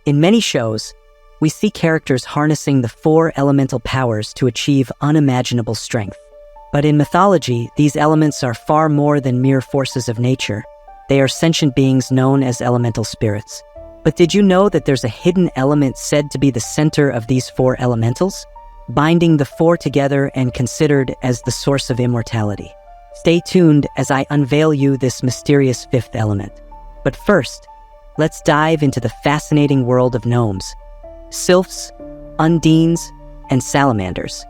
In many shows, we see characters harnessing the four elemental powers to achieve unimaginable strength. But in mythology, these elements are far more than mere forces of nature. They are sentient beings known as elemental spirits. But did you know that there's a hidden element said to be the center of these four elementals, binding the four together and considered as the source of immortality? Stay tuned as I unveil you this mysterious fifth element. But first, let's dive into the fascinating world of gnomes, sylphs, undines, and salamanders.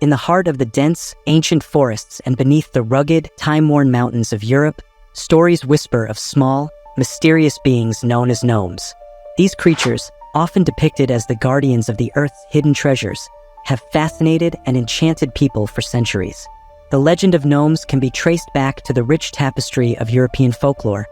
In the heart of the dense, ancient forests and beneath the rugged, time-worn mountains of Europe, stories whisper of small, mysterious beings known as gnomes. These creatures, often depicted as the guardians of the Earth's hidden treasures, have fascinated and enchanted people for centuries. The legend of gnomes can be traced back to the rich tapestry of European folklore,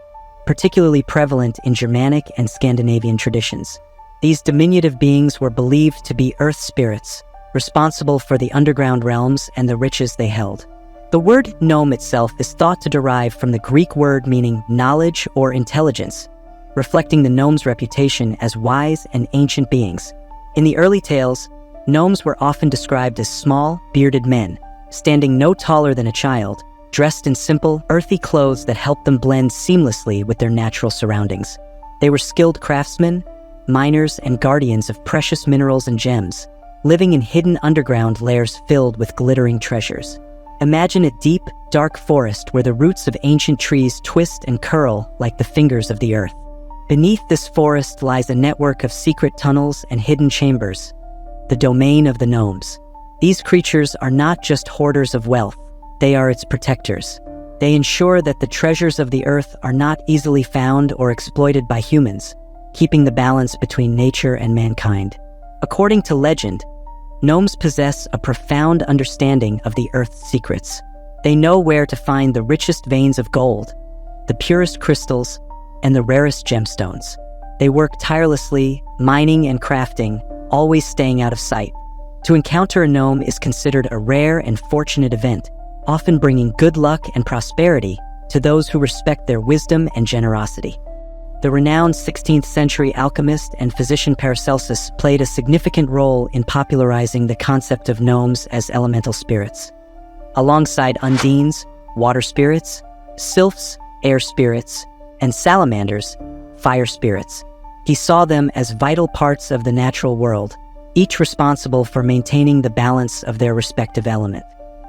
particularly prevalent in Germanic and Scandinavian traditions. These diminutive beings were believed to be earth spirits, responsible for the underground realms and the riches they held. The word gnome itself is thought to derive from the Greek word meaning knowledge or intelligence, reflecting the gnome's reputation as wise and ancient beings. In the early tales, gnomes were often described as small, bearded men, standing no taller than a child, dressed in simple, earthy clothes that helped them blend seamlessly with their natural surroundings. They were skilled craftsmen, miners, and guardians of precious minerals and gems, living in hidden underground layers filled with glittering treasures. Imagine a deep, dark forest where the roots of ancient trees twist and curl like the fingers of the earth. Beneath this forest lies a network of secret tunnels and hidden chambers, the domain of the gnomes. These creatures are not just hoarders of wealth, they are its protectors. They ensure that the treasures of the earth are not easily found or exploited by humans, keeping the balance between nature and mankind. According to legend, gnomes possess a profound understanding of the earth's secrets. They know where to find the richest veins of gold, the purest crystals, and the rarest gemstones. They work tirelessly, mining and crafting, always staying out of sight. To encounter a gnome is considered a rare and fortunate event, often bringing good luck and prosperity to those who respect their wisdom and generosity. The renowned 16th century alchemist and physician Paracelsus played a significant role in popularizing the concept of gnomes as elemental spirits. Alongside undines, water spirits, sylphs, air spirits, and salamanders, fire spirits, he saw them as vital parts of the natural world, each responsible for maintaining the balance of their respective element.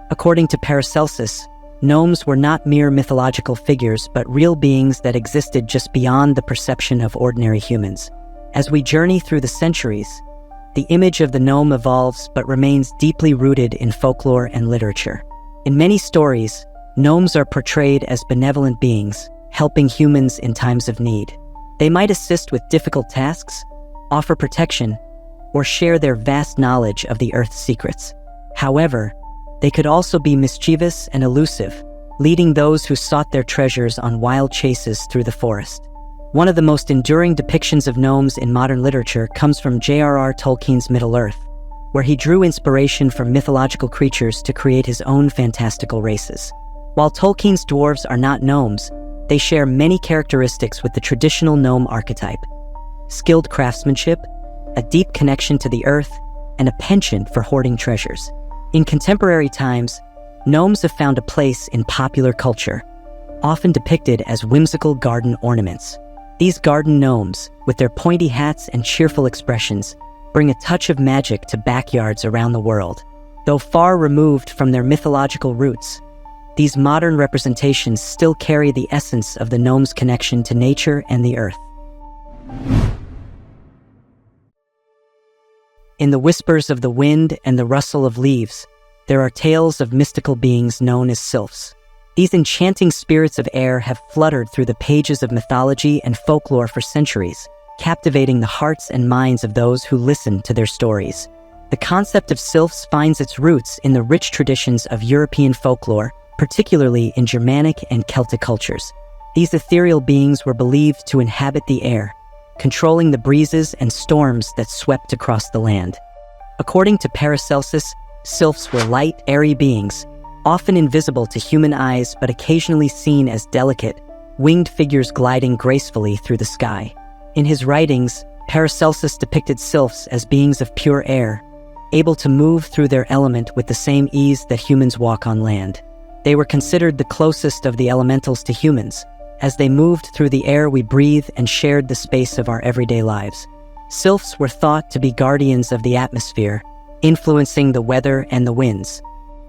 According to Paracelsus, gnomes were not mere mythological figures, but real beings that existed just beyond the perception of ordinary humans. As we journey through the centuries, the image of the gnome evolves but remains deeply rooted in folklore and literature. In many stories, gnomes are portrayed as benevolent beings, helping humans in times of need. They might assist with difficult tasks, offer protection, or share their vast knowledge of the earth's secrets. However, they could also be mischievous and elusive, leading those who sought their treasures on wild chases through the forest. One of the most enduring depictions of gnomes in modern literature comes from J.R.R. Tolkien's Middle-earth, where he drew inspiration from mythological creatures to create his own fantastical races. While Tolkien's dwarves are not gnomes, they share many characteristics with the traditional gnome archetype: skilled craftsmanship, a deep connection to the earth, and a penchant for hoarding treasures. In contemporary times, gnomes have found a place in popular culture, often depicted as whimsical garden ornaments. These garden gnomes, with their pointy hats and cheerful expressions, bring a touch of magic to backyards around the world. Though far removed from their mythological roots, these modern representations still carry the essence of the gnome's connection to nature and the earth. In the whispers of the wind and the rustle of leaves, there are tales of mystical beings known as sylphs. These enchanting spirits of air have fluttered through the pages of mythology and folklore for centuries, captivating the hearts and minds of those who listen to their stories. The concept of sylphs finds its roots in the rich traditions of European folklore, particularly in Germanic and Celtic cultures. These ethereal beings were believed to inhabit the air, controlling the breezes and storms that swept across the land. According to Paracelsus, sylphs were light, airy beings, often invisible to human eyes but occasionally seen as delicate, winged figures gliding gracefully through the sky. In his writings, Paracelsus depicted sylphs as beings of pure air, able to move through their element with the same ease that humans walk on land. They were considered the closest of the elementals to humans, as they moved through the air we breathe and shared the space of our everyday lives. Sylphs were thought to be guardians of the atmosphere, influencing the weather and the winds.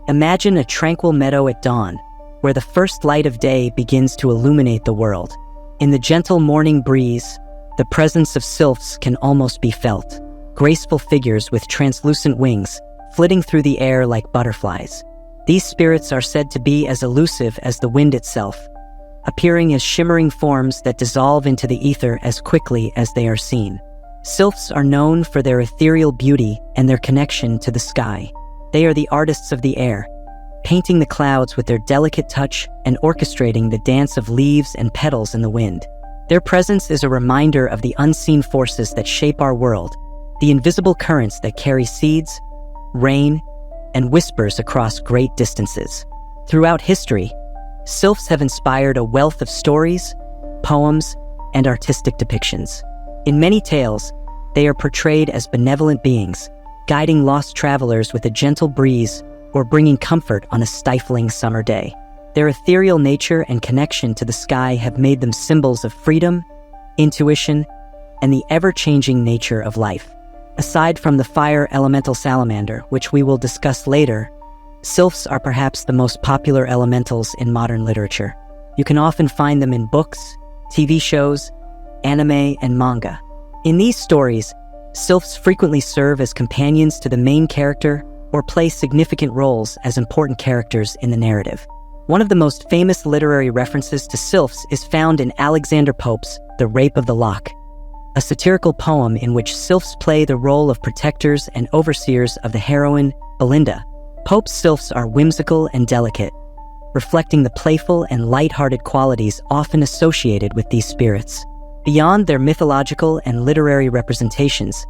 Imagine a tranquil meadow at dawn, where the first light of day begins to illuminate the world. In the gentle morning breeze, the presence of sylphs can almost be felt. Graceful figures with translucent wings, flitting through the air like butterflies. These spirits are said to be as elusive as the wind itself, appearing as shimmering forms that dissolve into the ether as quickly as they are seen. Sylphs are known for their ethereal beauty and their connection to the sky. They are the artists of the air, painting the clouds with their delicate touch and orchestrating the dance of leaves and petals in the wind. Their presence is a reminder of the unseen forces that shape our world, the invisible currents that carry seeds, rain, and whispers across great distances. Throughout history, sylphs have inspired a wealth of stories, poems, and artistic depictions. In many tales, they are portrayed as benevolent beings, guiding lost travelers with a gentle breeze or bringing comfort on a stifling summer day. Their ethereal nature and connection to the sky have made them symbols of freedom, intuition, and the ever-changing nature of life. Aside from the fire elemental salamander, which we will discuss later, sylphs are perhaps the most popular elementals in modern literature. You can often find them in books, TV shows, anime, and manga. In these stories, sylphs frequently serve as companions to the main character or play significant roles as important characters in the narrative. One of the most famous literary references to sylphs is found in Alexander Pope's The Rape of the Lock, a satirical poem in which sylphs play the role of protectors and overseers of the heroine, Belinda. Pope's sylphs are whimsical and delicate, reflecting the playful and light-hearted qualities often associated with these spirits. Beyond their mythological and literary representations,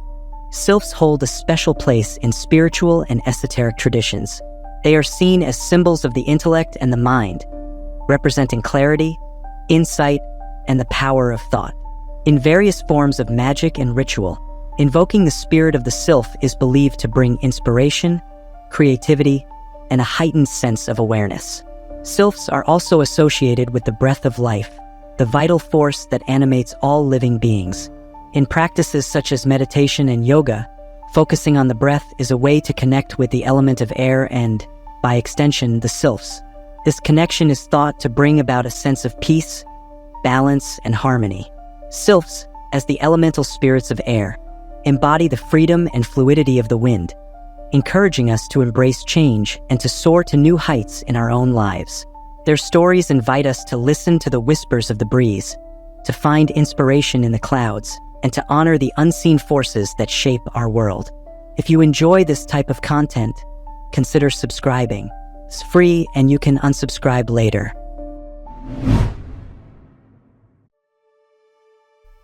sylphs hold a special place in spiritual and esoteric traditions. They are seen as symbols of the intellect and the mind, representing clarity, insight, and the power of thought. In various forms of magic and ritual, invoking the spirit of the sylph is believed to bring inspiration, creativity, and a heightened sense of awareness. Sylphs are also associated with the breath of life, the vital force that animates all living beings. In practices such as meditation and yoga, focusing on the breath is a way to connect with the element of air and, by extension, the sylphs. This connection is thought to bring about a sense of peace, balance, and harmony. Sylphs, as the elemental spirits of air, embody the freedom and fluidity of the wind, encouraging us to embrace change and to soar to new heights in our own lives. Their stories invite us to listen to the whispers of the breeze, to find inspiration in the clouds, and to honor the unseen forces that shape our world. If you enjoy this type of content, consider subscribing. It's free and you can unsubscribe later.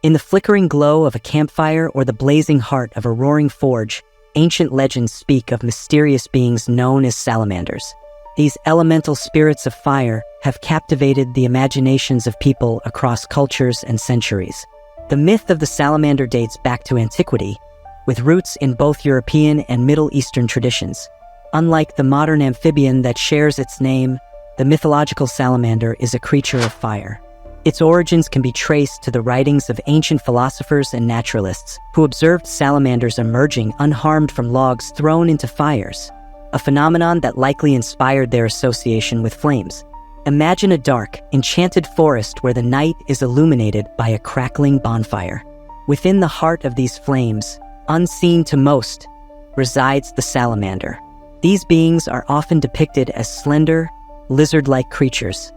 In the flickering glow of a campfire or the blazing heart of a roaring forge, ancient legends speak of mysterious beings known as salamanders. These elemental spirits of fire have captivated the imaginations of people across cultures and centuries. The myth of the salamander dates back to antiquity, with roots in both European and Middle Eastern traditions. Unlike the modern amphibian that shares its name, the mythological salamander is a creature of fire. Its origins can be traced to the writings of ancient philosophers and naturalists who observed salamanders emerging unharmed from logs thrown into fires, a phenomenon that likely inspired their association with flames. Imagine a dark, enchanted forest where the night is illuminated by a crackling bonfire. Within the heart of these flames, unseen to most, resides the salamander. These beings are often depicted as slender, lizard-like creatures,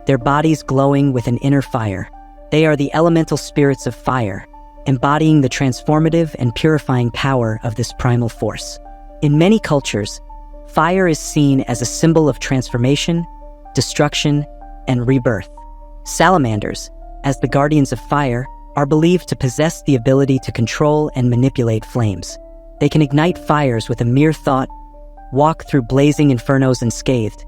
their bodies glowing with an inner fire. They are the elemental spirits of fire, embodying the transformative and purifying power of this primal force. In many cultures, fire is seen as a symbol of transformation, destruction, and rebirth. Salamanders, as the guardians of fire, are believed to possess the ability to control and manipulate flames. They can ignite fires with a mere thought, walk through blazing infernos unscathed,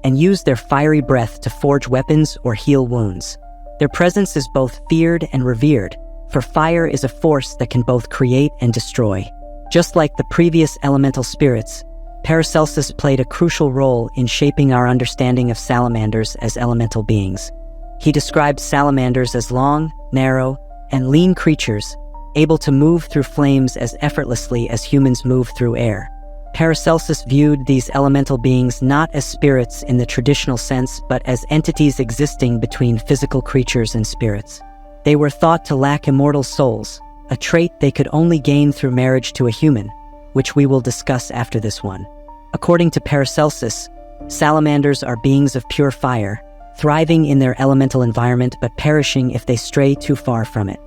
and use their fiery breath to forge weapons or heal wounds. Their presence is both feared and revered, for fire is a force that can both create and destroy. Just like the previous elemental spirits, Paracelsus played a crucial role in shaping our understanding of salamanders as elemental beings. He described salamanders as long, narrow, and lean creatures, able to move through flames as effortlessly as humans move through air. Paracelsus viewed these elemental beings not as spirits in the traditional sense, but as entities existing between physical creatures and spirits. They were thought to lack immortal souls, a trait they could only gain through marriage to a human, which we will discuss after this one. According to Paracelsus, salamanders are beings of pure fire, thriving in their elemental environment but perishing if they stray too far from it.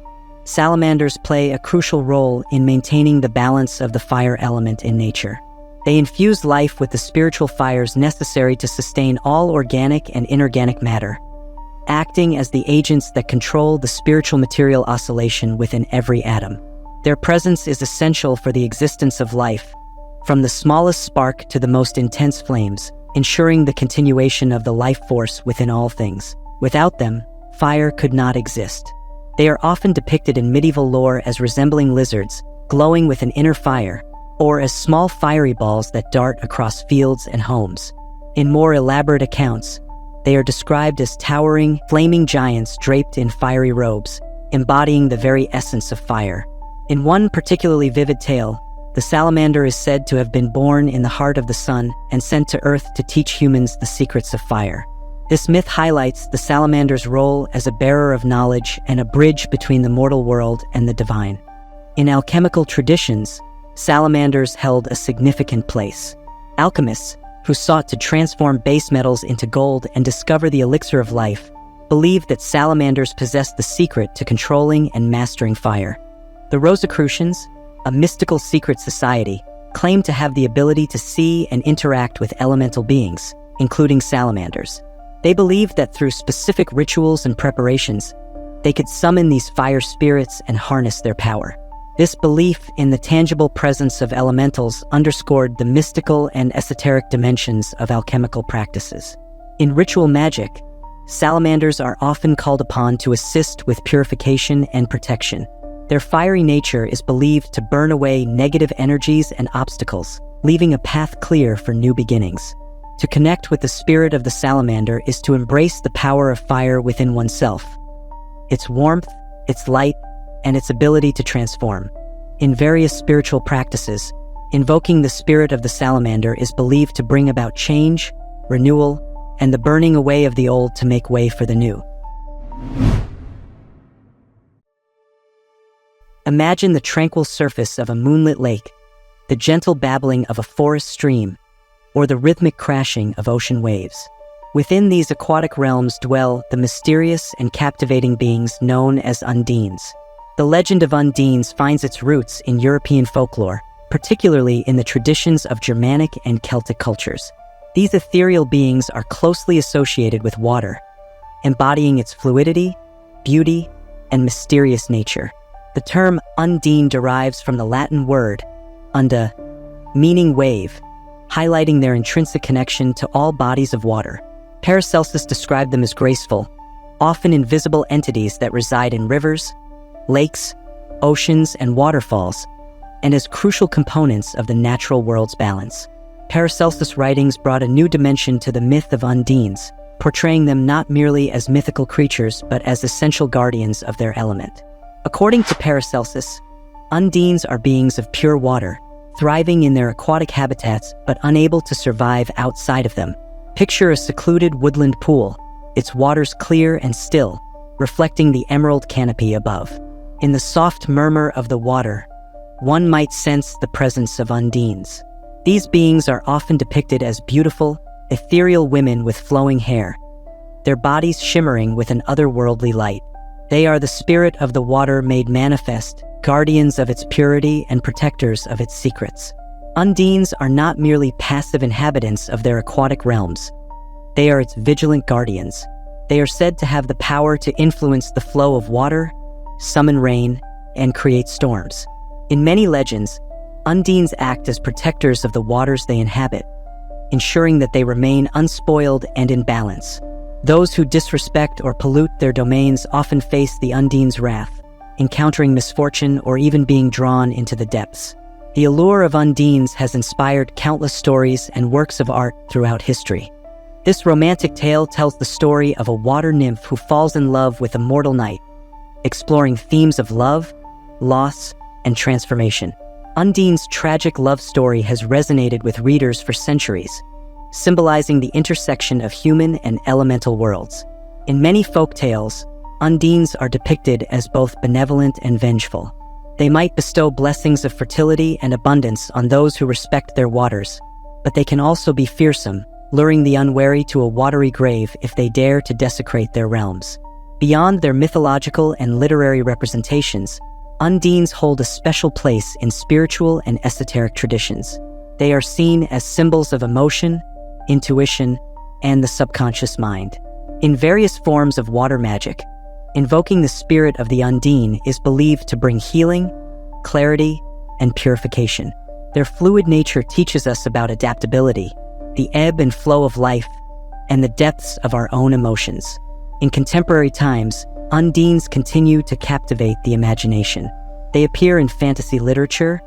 Salamanders play a crucial role in maintaining the balance of the fire element in nature. They infuse life with the spiritual fires necessary to sustain all organic and inorganic matter, acting as the agents that control the spiritual material oscillation within every atom. Their presence is essential for the existence of life, from the smallest spark to the most intense flames, ensuring the continuation of the life force within all things. Without them, fire could not exist. They are often depicted in medieval lore as resembling lizards, glowing with an inner fire, or as small fiery balls that dart across fields and homes. In more elaborate accounts, they are described as towering, flaming giants draped in fiery robes, embodying the very essence of fire. In one particularly vivid tale, the salamander is said to have been born in the heart of the sun and sent to Earth to teach humans the secrets of fire. This myth highlights the salamander's role as a bearer of knowledge and a bridge between the mortal world and the divine. In alchemical traditions, salamanders held a significant place. Alchemists, who sought to transform base metals into gold and discover the elixir of life, believed that salamanders possessed the secret to controlling and mastering fire. The Rosicrucians, a mystical secret society, claimed to have the ability to see and interact with elemental beings, including salamanders. They believed that through specific rituals and preparations, they could summon these fire spirits and harness their power. This belief in the tangible presence of elementals underscored the mystical and esoteric dimensions of alchemical practices. In ritual magic, salamanders are often called upon to assist with purification and protection. Their fiery nature is believed to burn away negative energies and obstacles, leaving a path clear for new beginnings. To connect with the spirit of the salamander is to embrace the power of fire within oneself, its warmth, its light, and its ability to transform. In various spiritual practices, invoking the spirit of the salamander is believed to bring about change, renewal, and the burning away of the old to make way for the new. Imagine the tranquil surface of a moonlit lake, the gentle babbling of a forest stream, or the rhythmic crashing of ocean waves. Within these aquatic realms dwell the mysterious and captivating beings known as Undines. The legend of Undines finds its roots in European folklore, particularly in the traditions of Germanic and Celtic cultures. These ethereal beings are closely associated with water, embodying its fluidity, beauty, and mysterious nature. The term Undine derives from the Latin word unda, meaning wave, highlighting their intrinsic connection to all bodies of water. Paracelsus described them as graceful, often invisible entities that reside in rivers, lakes, oceans, and waterfalls, and as crucial components of the natural world's balance. Paracelsus' writings brought a new dimension to the myth of Undines, portraying them not merely as mythical creatures but as essential guardians of their element. According to Paracelsus, Undines are beings of pure water, thriving in their aquatic habitats but unable to survive outside of them. Picture a secluded woodland pool, its waters clear and still, reflecting the emerald canopy above. In the soft murmur of the water, one might sense the presence of Undines. These beings are often depicted as beautiful, ethereal women with flowing hair, their bodies shimmering with an otherworldly light. They are the spirit of the water made manifest, guardians of its purity and protectors of its secrets. Undines are not merely passive inhabitants of their aquatic realms. They are its vigilant guardians. They are said to have the power to influence the flow of water, summon rain, and create storms. In many legends, Undines act as protectors of the waters they inhabit, ensuring that they remain unspoiled and in balance. Those who disrespect or pollute their domains often face the Undines' wrath, encountering misfortune or even being drawn into the depths. The allure of Undines has inspired countless stories and works of art throughout history. This romantic tale tells the story of a water nymph who falls in love with a mortal knight, exploring themes of love, loss, and transformation. Undine's tragic love story has resonated with readers for centuries, symbolizing the intersection of human and elemental worlds. In many folk tales, Undines are depicted as both benevolent and vengeful. They might bestow blessings of fertility and abundance on those who respect their waters, but they can also be fearsome, luring the unwary to a watery grave if they dare to desecrate their realms. Beyond their mythological and literary representations, Undines hold a special place in spiritual and esoteric traditions. They are seen as symbols of emotion, intuition, and the subconscious mind. In various forms of water magic, invoking the spirit of the Undine is believed to bring healing, clarity, and purification. Their fluid nature teaches us about adaptability, the ebb and flow of life, and the depths of our own emotions. In contemporary times, Undines continue to captivate the imagination. They appear in fantasy literature,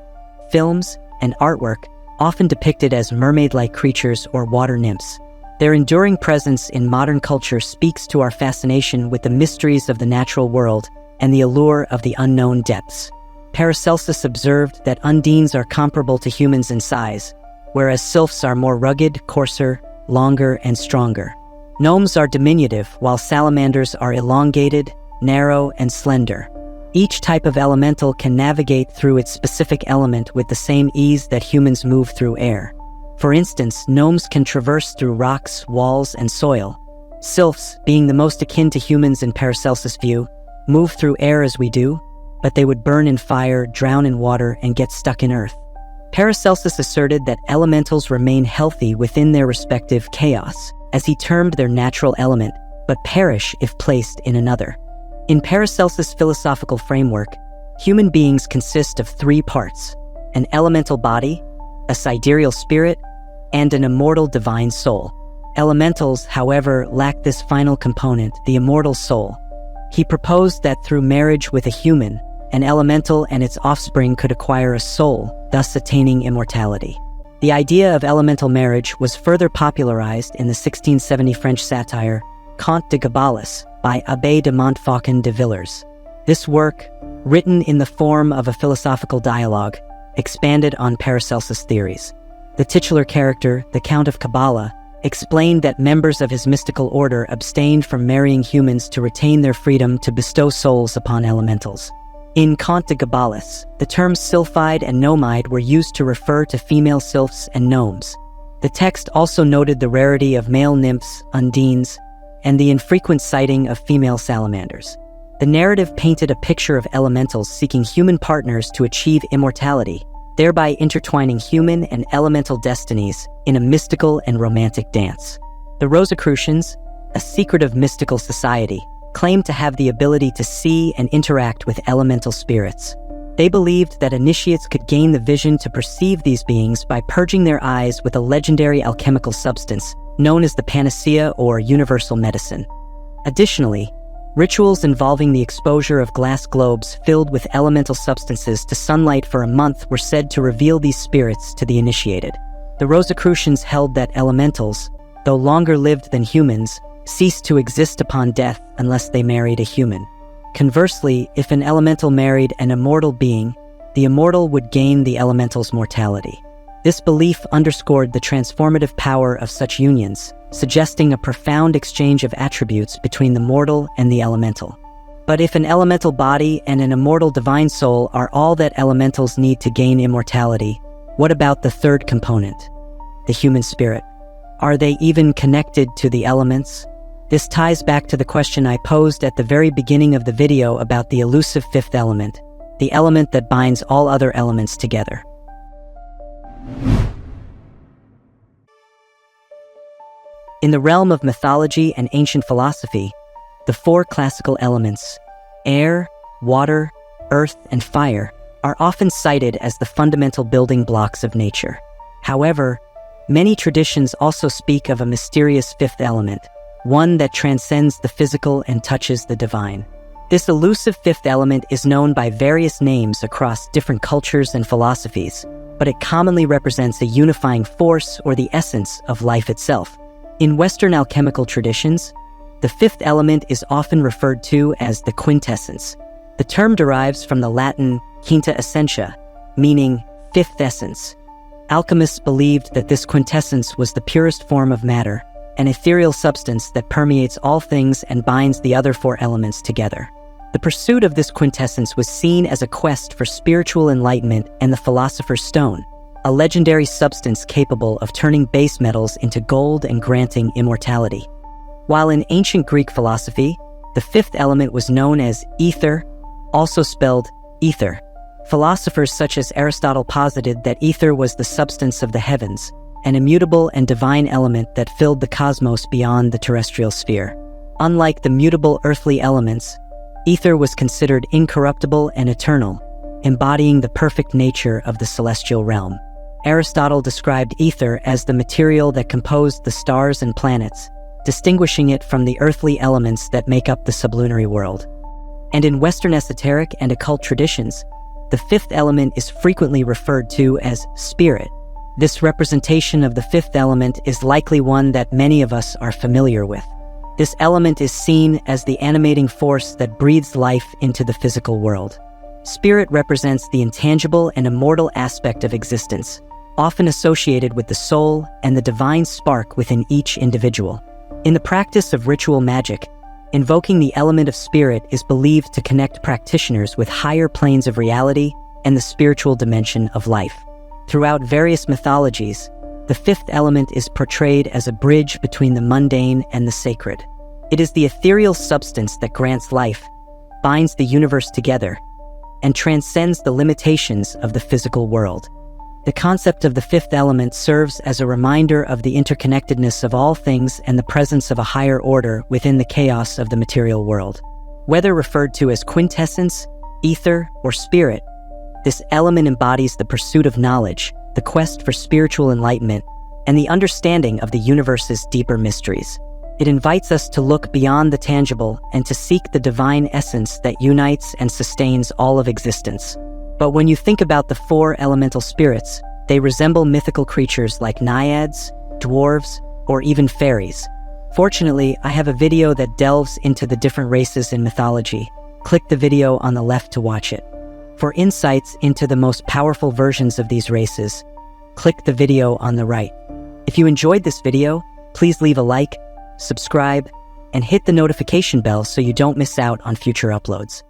films, and artwork, often depicted as mermaid-like creatures or water nymphs. Their enduring presence in modern culture speaks to our fascination with the mysteries of the natural world and the allure of the unknown depths. Paracelsus observed that Undines are comparable to humans in size, whereas Sylphs are more rugged, coarser, longer, and stronger. Gnomes are diminutive, while Salamanders are elongated, narrow, and slender. Each type of elemental can navigate through its specific element with the same ease that humans move through air. For instance, gnomes can traverse through rocks, walls, and soil. Sylphs, being the most akin to humans in Paracelsus' view, move through air as we do, but they would burn in fire, drown in water, and get stuck in earth. Paracelsus asserted that elementals remain healthy within their respective chaos, as he termed their natural element, but perish if placed in another. In Paracelsus' philosophical framework, human beings consist of three parts: an elemental body, a sidereal spirit, and an immortal divine soul. Elementals, however, lack this final component, the immortal soul. He proposed that through marriage with a human, an elemental and its offspring could acquire a soul, thus attaining immortality. The idea of elemental marriage was further popularized in the 1670 French satire Contes de Gabalis by Abbé de Montfaucon de Villers. This work, written in the form of a philosophical dialogue, expanded on Paracelsus' theories. The titular character, the Count of Kabbalah, explained that members of his mystical order abstained from marrying humans to retain their freedom to bestow souls upon elementals. In Contes de Gabalis, the terms sylphide and gnomide were used to refer to female sylphs and gnomes. The text also noted the rarity of male nymphs, undines, and the infrequent sighting of female salamanders. The narrative painted a picture of elementals seeking human partners to achieve immortality, thereby intertwining human and elemental destinies in a mystical and romantic dance. The Rosicrucians, a secretive mystical society, claimed to have the ability to see and interact with elemental spirits. They believed that initiates could gain the vision to perceive these beings by purging their eyes with a legendary alchemical substance known as the panacea or universal medicine. Additionally, rituals involving the exposure of glass globes filled with elemental substances to sunlight for a month were said to reveal these spirits to the initiated. The Rosicrucians held that elementals, though longer lived than humans, ceased to exist upon death unless they married a human. Conversely, if an elemental married an immortal being, the immortal would gain the elemental's mortality. This belief underscored the transformative power of such unions, suggesting a profound exchange of attributes between the mortal and the elemental. But if an elemental body and an immortal divine soul are all that elementals need to gain immortality, what about the third component, the human spirit? Are they even connected to the elements? This ties back to the question I posed at the very beginning of the video about the elusive fifth element, the element that binds all other elements together. In the realm of mythology and ancient philosophy, the four classical elements, air, water, earth, and fire, are often cited as the fundamental building blocks of nature. However, many traditions also speak of a mysterious fifth element, one that transcends the physical and touches the divine. This elusive fifth element is known by various names across different cultures and philosophies, but it commonly represents a unifying force or the essence of life itself. In Western alchemical traditions, the fifth element is often referred to as the quintessence. The term derives from the Latin quinta essentia, meaning fifth essence. Alchemists believed that this quintessence was the purest form of matter, an ethereal substance that permeates all things and binds the other four elements together. The pursuit of this quintessence was seen as a quest for spiritual enlightenment and the philosopher's stone, a legendary substance capable of turning base metals into gold and granting immortality. While in ancient Greek philosophy, the fifth element was known as ether, also spelled ether. Philosophers such as Aristotle posited that ether was the substance of the heavens, an immutable and divine element that filled the cosmos beyond the terrestrial sphere. Unlike the mutable earthly elements, ether was considered incorruptible and eternal, embodying the perfect nature of the celestial realm. Aristotle described ether as the material that composed the stars and planets, distinguishing it from the earthly elements that make up the sublunary world. And in Western esoteric and occult traditions, the fifth element is frequently referred to as spirit. This representation of the fifth element is likely one that many of us are familiar with. This element is seen as the animating force that breathes life into the physical world. Spirit represents the intangible and immortal aspect of existence, often associated with the soul and the divine spark within each individual. In the practice of ritual magic, invoking the element of spirit is believed to connect practitioners with higher planes of reality and the spiritual dimension of life. Throughout various mythologies, the fifth element is portrayed as a bridge between the mundane and the sacred. It is the ethereal substance that grants life, binds the universe together, and transcends the limitations of the physical world. The concept of the fifth element serves as a reminder of the interconnectedness of all things and the presence of a higher order within the chaos of the material world. Whether referred to as quintessence, ether, or spirit, this element embodies the pursuit of knowledge, the quest for spiritual enlightenment, and the understanding of the universe's deeper mysteries. It invites us to look beyond the tangible and to seek the divine essence that unites and sustains all of existence. But when you think about the four elemental spirits, they resemble mythical creatures like naiads, dwarves, or even fairies. Fortunately, I have a video that delves into the different races in mythology. Click the video on the left to watch it. For insights into the most powerful versions of these races, click the video on the right. If you enjoyed this video, please leave a like, subscribe, and hit the notification bell so you don't miss out on future uploads.